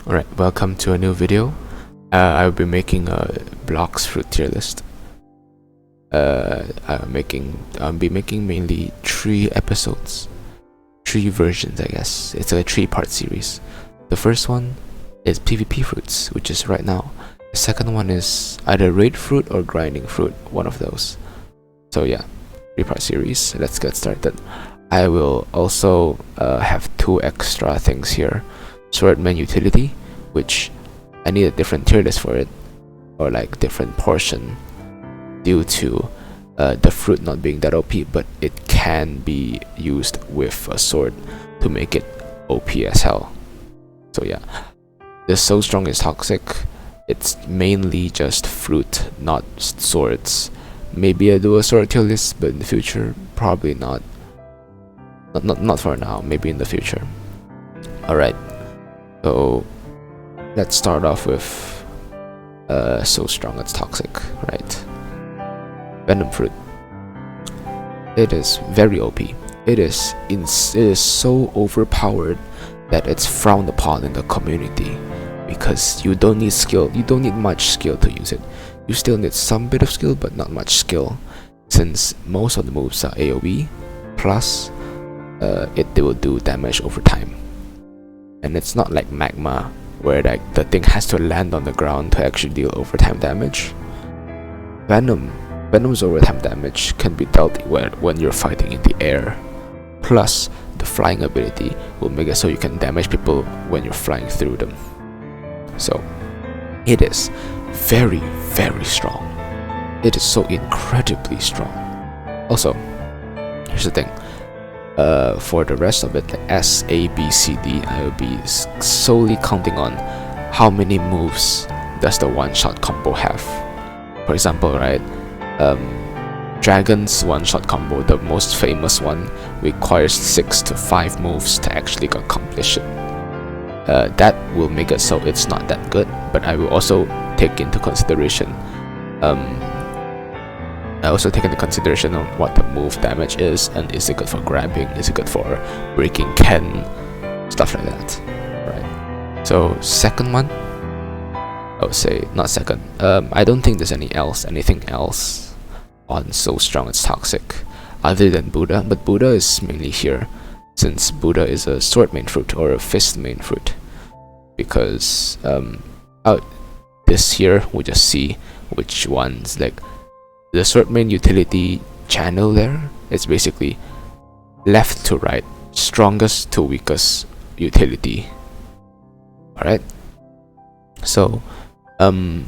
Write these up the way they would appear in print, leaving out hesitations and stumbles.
Alright, welcome to a new video. I'll be making a Blox fruit tier list. I'll be making mainly 3 episodes, 3 versions I guess. It's a 3-part series. The first one is PvP fruits, which is right now. The second one is either raid fruit or grinding fruit, one of those. So yeah, 3-part series. Let's get started. I will also have 2 extra things here. Swordman utility, which I need a different tier list for it, or like different portion, due to the fruit not being that OP, but it can be used with a sword to make it OP as hell. So yeah, this So Strong is toxic. It's mainly just fruit, not swords. Maybe I do a sword tier list, but in the future, probably not. Not for now. Maybe in the future. All right. So let's start off with So Strong it's toxic, right? Venom Fruit. It is very OP. It is so overpowered that it's frowned upon in the community, because you don't need skill. You don't need much skill to use it. You still need some bit of skill, but not much skill, since most of the moves are AoE. Plus, they will do damage over time. And it's not like Magma, where like the thing has to land on the ground to actually deal overtime damage. Venom's overtime damage can be dealt when you're fighting in the air. Plus, the flying ability will make it so you can damage people when you're flying through them. So, it is very, very strong. It is so incredibly strong. Also, here's the thing. For the rest of it, like S, A, B, C, D, I will be solely counting on how many moves does the one-shot combo have. For example, right, Dragon's one-shot combo, the most famous one, requires 6 to 5 moves to actually accomplish it. That will make it so it's not that good, but I will also take into consideration on what the move damage is, and is it good for grabbing, is it good for breaking Ken, stuff like that, right? So second one, I would say not second. I don't think there's anything else on So Strong it's toxic other than Buddha, but Buddha is mainly here, since Buddha is a sword main fruit or a fist main fruit, because this here we just see which ones, like the sword main utility channel there. It's basically left to right, strongest to weakest utility. Alright, so to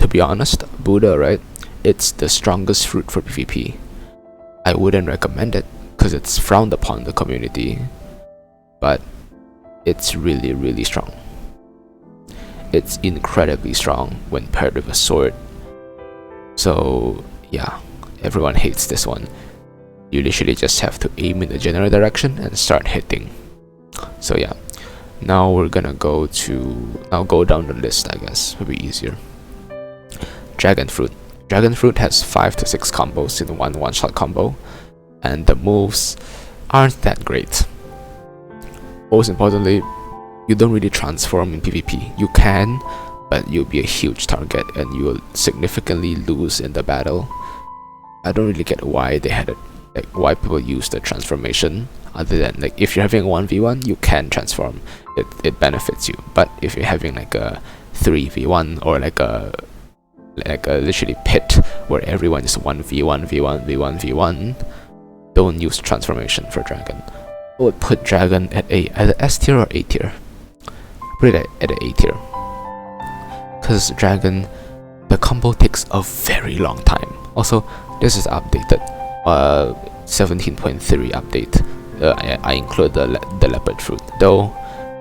be honest, Buddha, right, it's the strongest fruit for PvP. I wouldn't recommend it because it's frowned upon in the community, but it's really, really strong. It's incredibly strong when paired with a sword. So yeah, everyone hates this one. You literally just have to aim in the general direction and start hitting. So yeah, now we're gonna go down the list, I guess, will be easier. Dragon Fruit. Dragon Fruit has 5 to 6 combos in one-shot combo, and the moves aren't that great. Most importantly, you don't really transform in PvP. You can, but you'll be a huge target and you will significantly lose in the battle. I don't really get why they had it, like why people use the transformation, other than like if you're having a 1v1, you can transform. It benefits you. But if you're having like a 3v1 or like a literally pit where everyone is 1v1, v1, don't use transformation for Dragon. I would put Dragon at either S tier or A tier. Put it at A tier. Because Dragon, the combo takes a very long time. Also, this is updated, 17.3 update. I include the Leopard Fruit, though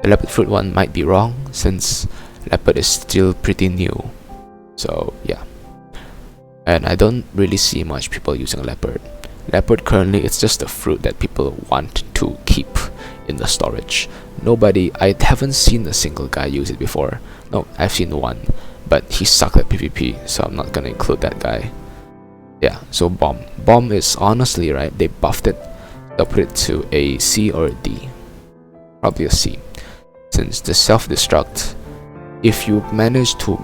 the Leopard Fruit one might be wrong, since Leopard is still pretty new. So yeah, and I don't really see much people using Leopard. Leopard currently, it's just a fruit that people want to keep in the storage. I haven't seen a single guy use it before. No, I've seen one, but he sucked at PvP, so I'm not gonna include that guy. Yeah, so Bomb is honestly, right, they buffed it. They'll put it to a C or a D. Probably a C. since the self-destruct, if you manage to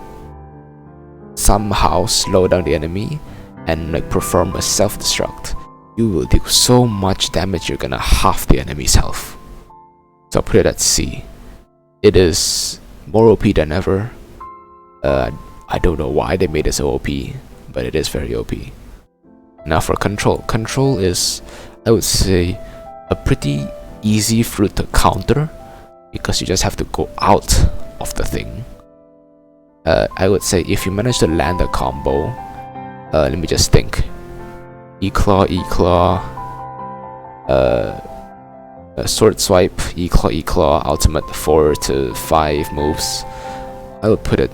somehow slow down the enemy and like perform a self-destruct, you will do so much damage you're gonna half the enemy's health. So I'll put it at C. It is more OP than ever. I don't know why they made it so OP, but it is very OP. Now for control. Control is, I would say, a pretty easy fruit to counter because you just have to go out of the thing. I would say if you manage to land a combo, let me just think. E-claw, E-claw, sword swipe, E-claw, E-claw, ultimate 4 to 5 moves. I would put it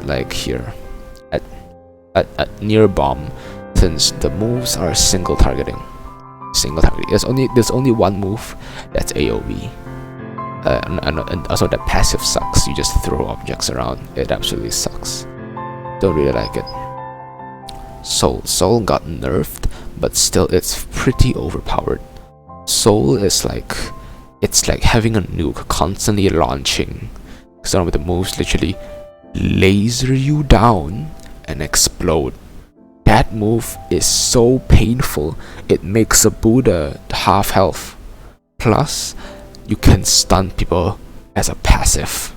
like here, at near bomb, since the moves are single targeting. There's only one move that's AoE. And also the passive sucks. You just throw objects around. It absolutely sucks. Don't really like it. Soul got nerfed, but still it's pretty overpowered. Soul is like, it's like having a nuke constantly launching. Some of the moves literally laser you down and explode. That move is so painful, it makes a Buddha half health. Plus, you can stun people as a passive.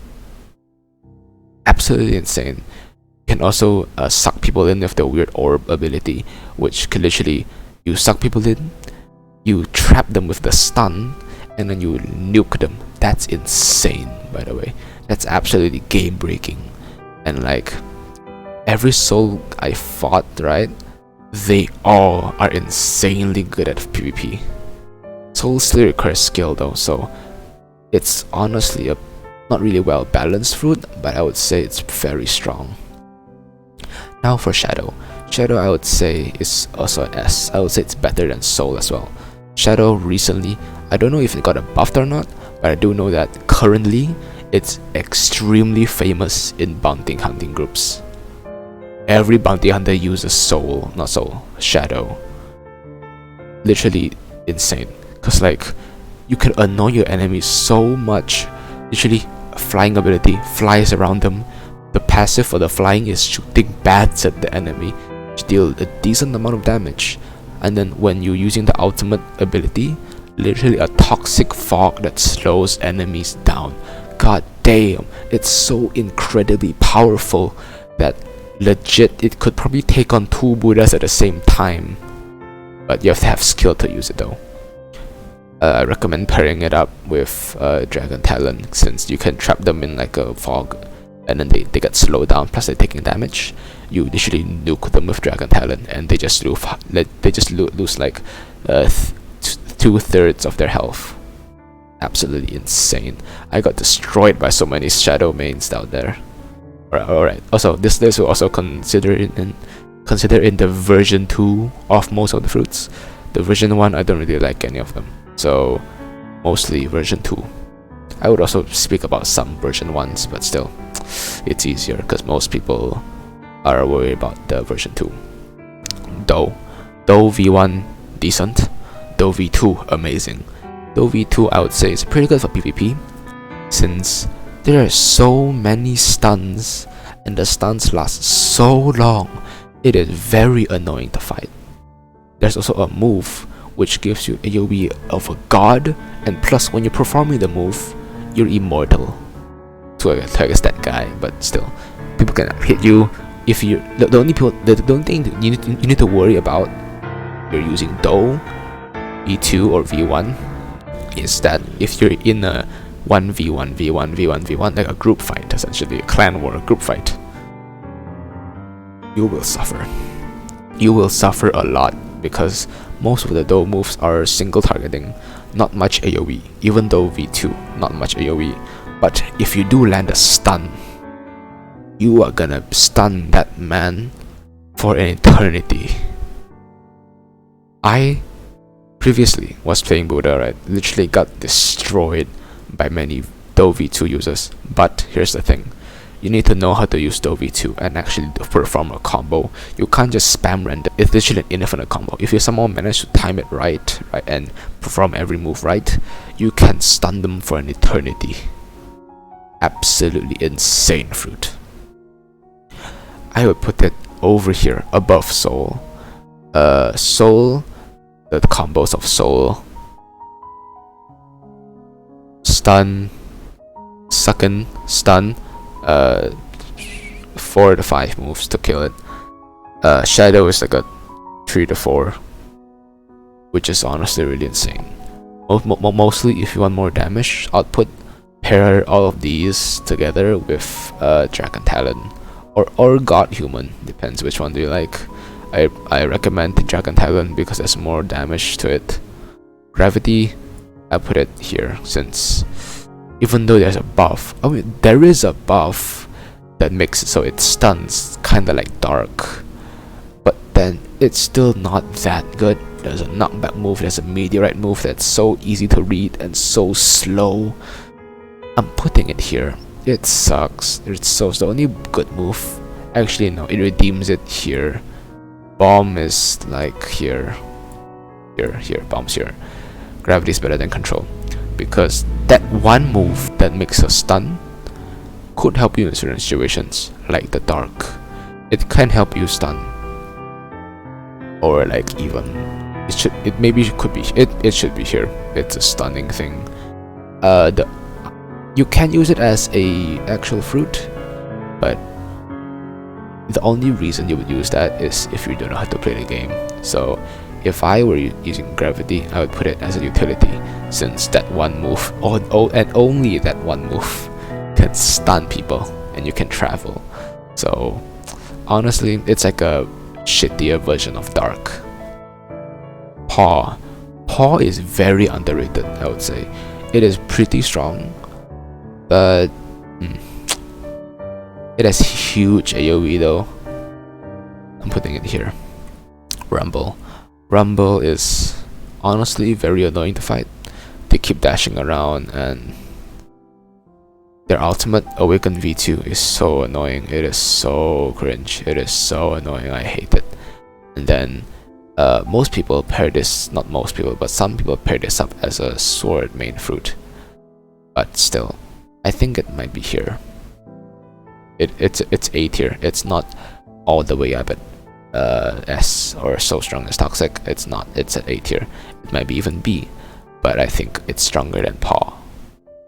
Absolutely insane. You can also suck people in with the weird orb ability, which can literally, you suck people in, you trap them with the stun, and then you nuke them. That's insane, by the way. That's absolutely game breaking. And like, every soul I fought, right, they all are insanely good at PvP. Soul still requires skill though, so it's honestly a not really well balanced fruit, but I would say it's very strong. Now for Shadow. Shadow I would say is also an S. I would say it's better than Soul as well. Shadow recently, I don't know if it got a buff or not, but I do know that currently it's extremely famous in bounty hunting groups. Every bounty hunter uses Shadow. Literally insane. Cause like, you can annoy your enemies so much. Literally, flying ability flies around them. The passive for the flying is shooting bats at the enemy, which deal a decent amount of damage. And then when you're using the ultimate ability, literally a toxic fog that slows enemies down. God damn, it's so incredibly powerful that legit it could probably take on 2 Buddhas at the same time. But you have to have skill to use it though. I recommend pairing it up with Dragon Talon, since you can trap them in like a fog and then they get slowed down, plus they're taking damage. You literally nuke them with Dragon Talon and they just lose like 2/3 of their health. Absolutely insane. I got destroyed by so many Shadow mains out there. Alright. Also, this will also consider in the version 2 of most of the fruits. The version 1, I don't really like any of them. So, mostly version 2. I would also speak about some version 1s, but still, it's easier because most people are worried about the version 2. Though V1, decent. Though V2, amazing. Though V2, I would say is pretty good for PvP, since there are so many stuns, and the stuns last so long, it is very annoying to fight. There's also a move which gives you AoE of a god, and plus when you're performing the move, you're immortal. To a stat guy, but still, people can hit you. If you the only thing you need to worry about, you're using Doe, V2 or V1, is that if you're in a 1v1, like a group fight, essentially a clan war, group fight, you will suffer. You will suffer a lot because most of the Doe moves are single targeting, not much AoE. Even though V2, not much AoE. But if you do land a stun, you are gonna stun that man for an eternity. I previously was playing Buddha, right? Literally got destroyed by many Doe V2 users. But here's the thing. you need to know how to use Dobby too and actually perform a combo. You can't just spam random. It's literally an infinite combo. If you somehow manage to time it right, and perform every move right, you can stun them for an eternity. Absolutely insane fruit. I would put it over here above Soul. Soul, the combos of Soul, stun, sucken, stun, 4 to 5 moves to kill it. Shadow is like a 3 to 4, which is honestly really insane. Mostly, if you want more damage output, pair all of these together with Dragon Talon or God Human, depends which one do you like. I recommend the Dragon Talon because there's more damage to it. Gravity, I put it here since even though there's a buff, I mean there is a buff that makes it so it stuns kinda like Dark, but then it's still not that good. There's a knockback move, there's a meteorite move that's so easy to read and so slow. I'm putting it here. It sucks. It's so the only good move. Actually no, it redeems it here. Bomb is like here. Bomb's here. Gravity is better than control, because that one move that makes a stun could help you in certain situations, like the Dark. It can help you stun, or like even it should be here. It's a stunning thing. You can use it as a actual fruit, but the only reason you would use that is if you don't know how to play the game. So if I were using Gravity, I would put it as a utility, since that one move, and only that one move, can stun people and you can travel. So honestly, it's like a shittier version of Dark. Paw is very underrated, I would say. It is pretty strong, but it has huge AoE though. I'm putting it here. Rumble is honestly very annoying to fight. They keep dashing around, and their ultimate Awaken V2 is so annoying. It is so cringe. It is so annoying. I hate it. And then most people pair this, not most people, but some people pair this up as a sword main fruit. But still, I think it might be here. It's A tier. It's not all the way up at S or so strong as Toxic. It's not. It's at A tier. It might be even B, but I think it's stronger than Paw.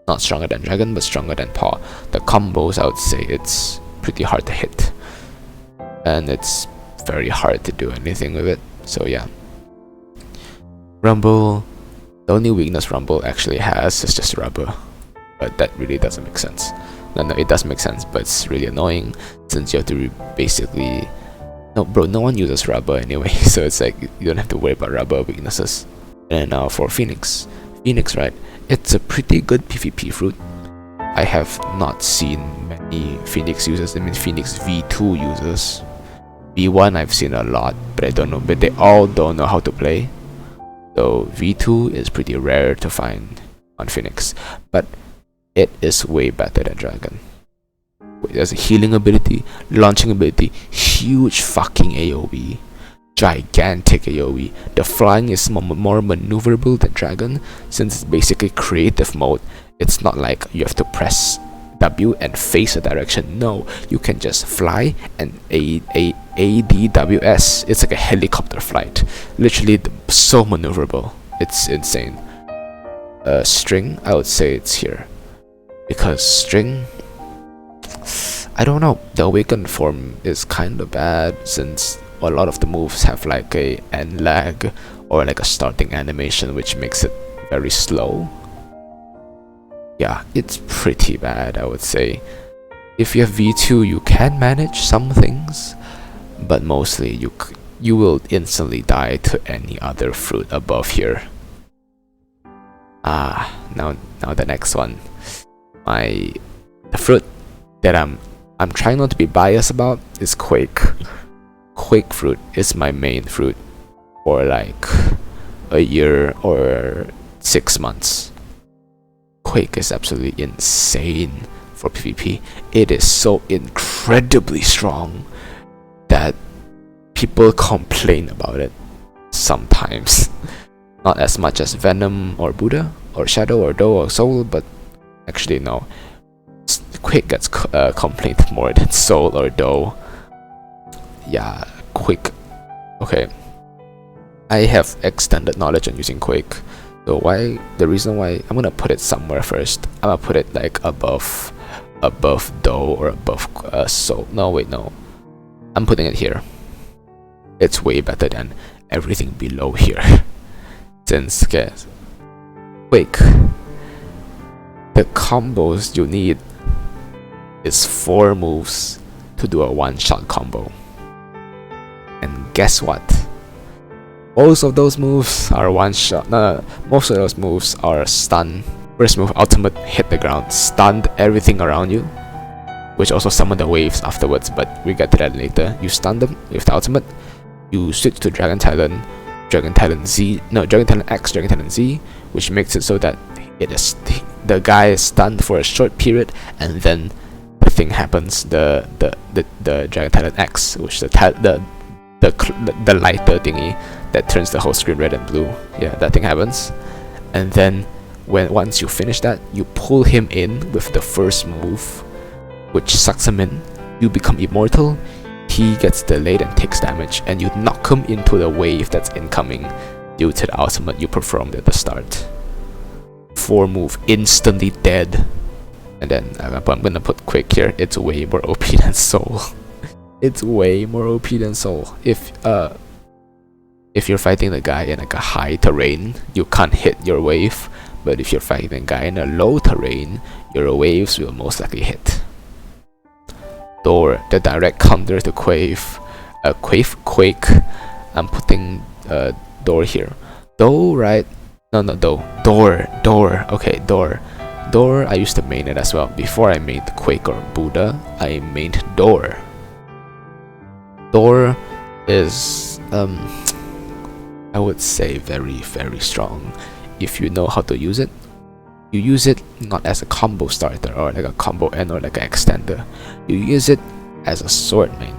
Not stronger than Dragon, but stronger than Paw. The combos, I would say it's pretty hard to hit, and it's very hard to do anything with it. So yeah, Rumble. The only weakness Rumble actually has is just rubber, but that really doesn't make sense. No, it does make sense, but it's really annoying since you have to basically. No, bro, no one uses rubber anyway, so it's like you don't have to worry about rubber weaknesses. And now for Phoenix, right? It's a pretty good PvP fruit. I have not seen many Phoenix users. I mean, Phoenix V2 users. V1 I've seen a lot, but I don't know. But they all don't know how to play. So V2 is pretty rare to find on Phoenix, but it is way better than Dragon. There's a healing ability, launching ability, huge fucking AoE, gigantic AoE. The flying is more maneuverable than Dragon, since it's basically creative mode. It's not like you have to press W and face a direction. No, you can just fly and ADWS. It's like a helicopter flight. Literally so maneuverable. It's insane. String, I would say it's here, because String, I don't know, the awakened form is kind of bad since a lot of the moves have like a end lag or like a starting animation, which makes it very slow. Yeah, it's pretty bad, I would say. If you have V2, you can manage some things, but mostly you will instantly die to any other fruit above here. Now the next one. The fruit that I'm trying not to be biased about is Quake. Quake Fruit is my main fruit for like a year or 6 months. Quake is absolutely insane for PvP. It is so incredibly strong that people complain about it sometimes. Not as much as Venom or Buddha or Shadow or Do or Soul, but actually no. Quake gets complained more than Soul or Do. Yeah, Quake. Okay. I have extended knowledge on using Quake. So the reason why I'm gonna put it somewhere first. I'm gonna put it like above Do or above Soul. No, wait, no. I'm putting it here. It's way better than everything below here. Since Quake, the combos you need is 4 moves to do a one-shot combo. And guess what? Most of those moves are one-shot. No, most of those moves are stun. First move, ultimate, hit the ground, stunned everything around you, which also summon the waves afterwards, but we get to that later. You stun them with the ultimate, you switch to Dragon Talon Z, no, Dragon Talon X, Dragon Talon Z, which makes it so that the guy is stunned for a short period, and then the thing happens, the Dragon Talon X, which the lighter thingy that turns the whole screen red and blue. Yeah, that thing happens, and then once you finish that, you pull him in with the first move, which sucks him in. You become immortal. He gets delayed and takes damage, and you knock him into the wave that's incoming due to the ultimate you performed at the start. 4 move, instantly dead. And then I'm gonna put Quake here. It's way more OP than Soul. It's way more OP than Soul. If you're fighting the guy in like a high terrain, you can't hit your wave. But if you're fighting the guy in a low terrain, your waves will most likely hit. Door, the direct counter to Quake. I'm putting Door here. Do, right? No, Door. Okay, Door. I used to main it as well. Before I made Quake or Buddha, I mained Door. Door is I would say very, very strong if you know how to use it. You use it not as a combo starter or like a combo end or like an extender. You use it as a sword main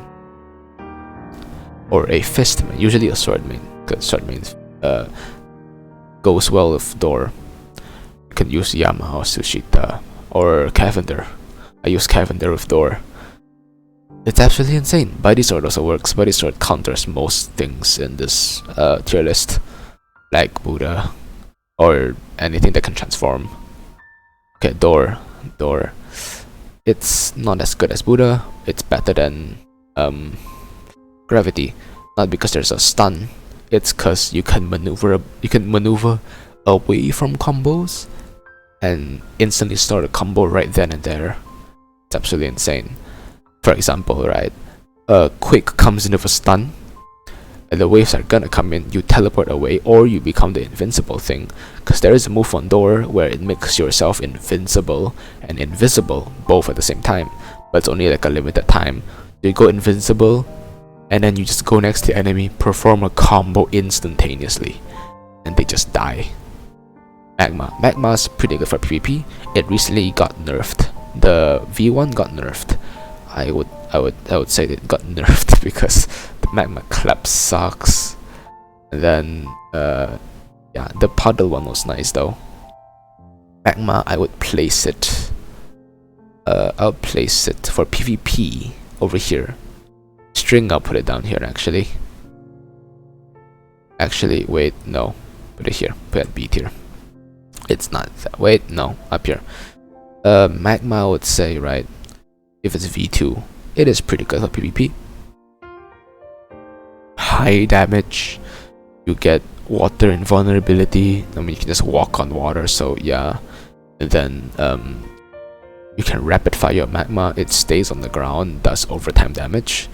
or a fist main, usually a sword main, because sword main goes well with Door. You can use Yama or Sushita or Cavender. I use Cavender with Door. It's absolutely insane. Body Sword also works. Body Sword counters most things in this tier list, like Buddha or anything that can transform. Okay, Door. It's not as good as Buddha. It's better than Gravity. Not because there's a stun. It's because you can maneuver away from combos and instantly start a combo right then and there. It's absolutely insane. For example, right, Quake comes in with a stun, and the waves are gonna come in, you teleport away, or you become the invincible thing, because there is a move on Door where it makes yourself invincible and invisible both at the same time, but it's only like a limited time. You go invincible, and then you just go next to the enemy, perform a combo instantaneously, and they just die. Magma's pretty good for PvP. It recently got nerfed. The V1 got nerfed. I would say it got nerfed because the Magma Clap sucks. And then yeah, the puddle one was nice though. Magma, I would place it. I'll place it for PvP over here. String, I'll put it down here actually. Actually, wait, no. Put it here. Put it B tier. It's not that. Wait, no, up here. Magma, I would say, right? If it's V2, it is pretty good for PvP. High damage. You get water invulnerability. I mean, you can just walk on water, so yeah. And then you can rapid fire your Magma. It stays on the ground, does overtime damage.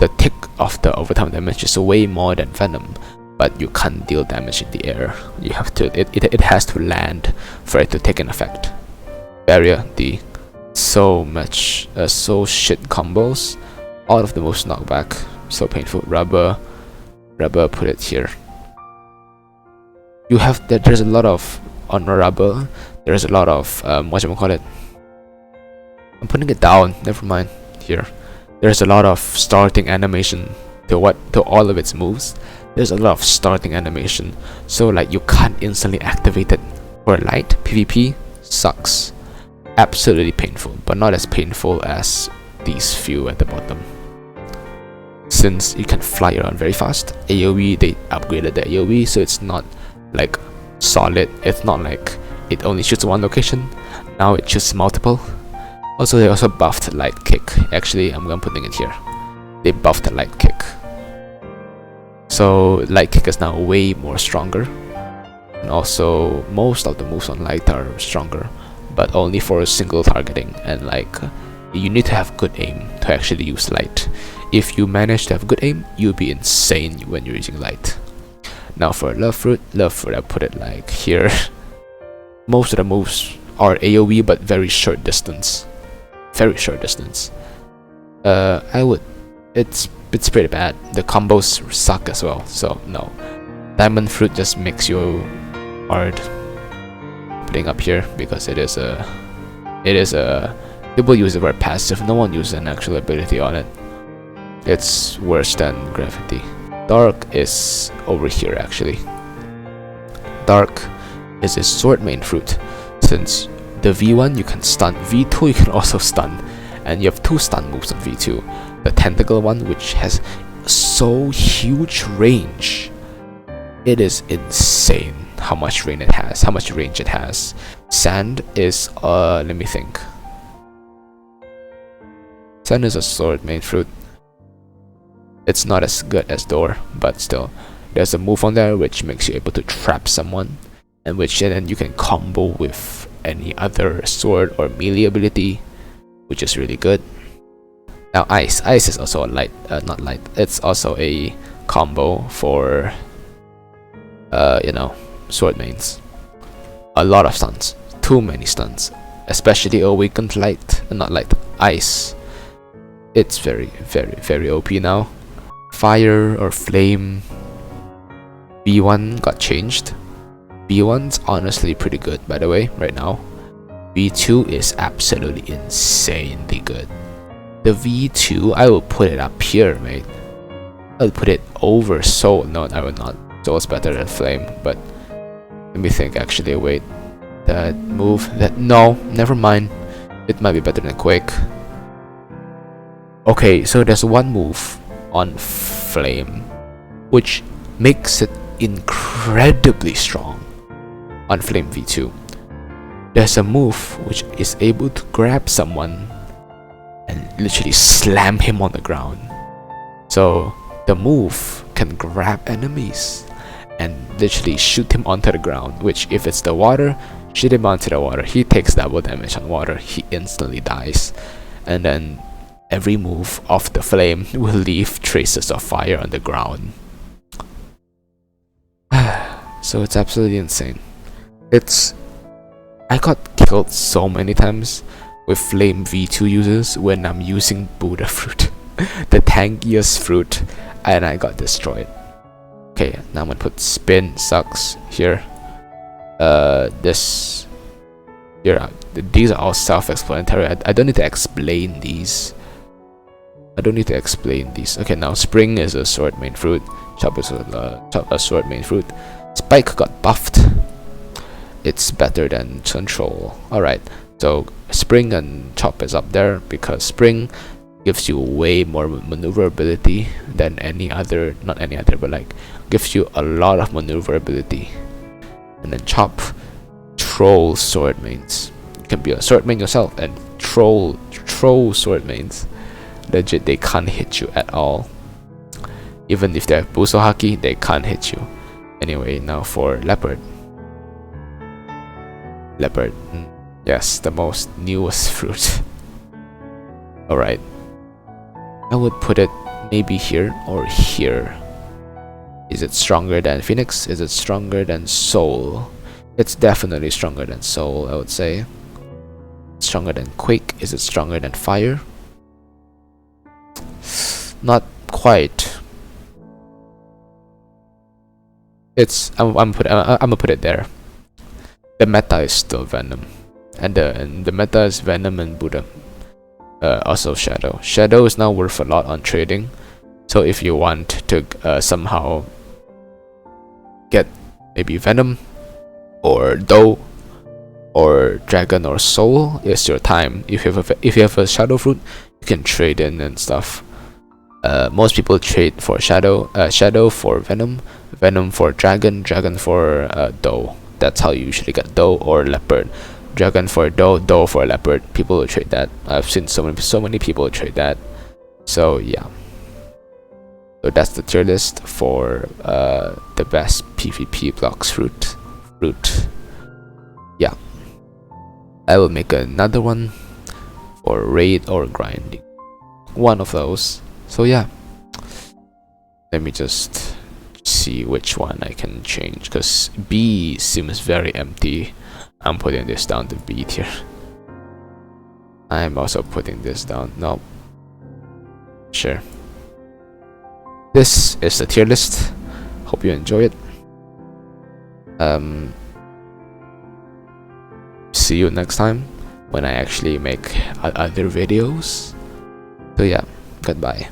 The tick of the overtime damage is way more than Venom, but you can't deal damage in the air. You have to. It has to land for it to take an effect. Barrier D. So shit combos. All of the moves knockback. So painful. Rubber, put it here. You have that. There's a lot of on Rubber. There's a lot of I'm putting it down. Never mind. Here, there's a lot of starting animation to all of its moves. There's a lot of starting animation, so like you can't instantly activate it. For light PvP sucks. Absolutely painful, but not as painful as these few at the bottom. Since you can fly around very fast, AoE, they upgraded the AoE, so it's not like solid. It's not like it only shoots one location. Now it shoots multiple. Also, they also buffed light kick. Actually, I'm putting it here. They buffed the light kick, so light kick is now way more stronger. And also, most of the moves on light are stronger, but only for single targeting. And like, you need to have good aim to actually use light. If you manage to have good aim, you'll be insane when you're using light. Now for love fruit, I put it like here. Most of the moves are AoE, but very short distance. Very short distance. It's pretty bad. The combos suck as well, so no. Diamond fruit just makes you hard. Putting up here because it is a people use it for passive. No one uses an actual ability on it. It's worse than gravity. Dark is over here actually. Dark is a sword main fruit. Since the V1 you can stun, V2 you can also stun, and you have 2 stun moves on V2. The tentacle one, which has so huge range. It is insane how much range it has. Sand is let me think. Sand is a sword main fruit. It's not as good as door, but still, there's a move on there which makes you able to trap someone, and then you can combo with any other sword or melee ability, which is really good. Now ice is also a light, not light. It's also a combo for sword mains. A lot of stuns, too many stuns, especially awakened light, not light, ice. It's very, very, very OP now. Fire or flame, B1 got changed. B1's honestly pretty good, by the way, right now. V2 is absolutely insanely good. The V2, I will put it up here, mate. I'll put it over Soul. No, I will not. Soul's better than Flame, but let me think. Actually, wait. That move, no, never mind. It might be better than Quake. Okay, so there's one move on Flame which makes it incredibly strong on Flame V2. There's a move which is able to grab someone and literally slam him on the ground. So the move can grab enemies and literally shoot him onto the ground, which if it's the water, shoot him onto the water. He takes double damage on water, he instantly dies. And then every move of the flame will leave traces of fire on the ground. So it's absolutely insane. I got killed so many times with flame V2 users when I'm using Buddha fruit, the tankiest fruit, and I got destroyed. Okay, now I'm gonna put spin sucks here. These are all self-explanatory. I don't need to explain these. Okay, now spring is a sword main fruit. Chop is a sword main fruit. Spike got buffed. It's better than control. Alright, so spring and chop is up there because spring gives you way more maneuverability than not any other, but like gives you a lot of maneuverability. And then chop, troll sword mains. You can be a sword main yourself and troll sword mains. Legit, they can't hit you at all. Even if they have Buso Haki, they can't hit you. Anyway, now for leopard. Yes, the most newest fruit. Alright, I would put it maybe here or here. Is it stronger than Phoenix? Is it stronger than Soul? It's definitely stronger than Soul, I would say. Stronger than Quake? Is it stronger than Fire? Not quite. I'm gonna put it there. The meta is still Venom, and the meta is Venom and Buddha. Also Shadow. Shadow is now worth a lot on trading. So if you want to somehow get maybe Venom or Dough or Dragon or Soul, it's your time. If you have a Shadow Fruit, you can trade in and stuff. Most people trade for Shadow, Shadow for Venom, Venom for Dragon, Dragon for Dough. That's how you usually get Dough or Leopard. Dragon for Dough, Dough for Leopard. People will trade that. I've seen so many people trade that. So yeah. So that's the tier list for the best PvP Blox fruit. Yeah. I will make another one for raid or grinding. One of those. So yeah. Let me just see which one I can change, because B seems very empty. I'm putting this down to B tier. I'm also putting this down. No. Sure. This is the tier list. Hope you enjoy it. See you next time when I actually make other videos. So yeah, goodbye.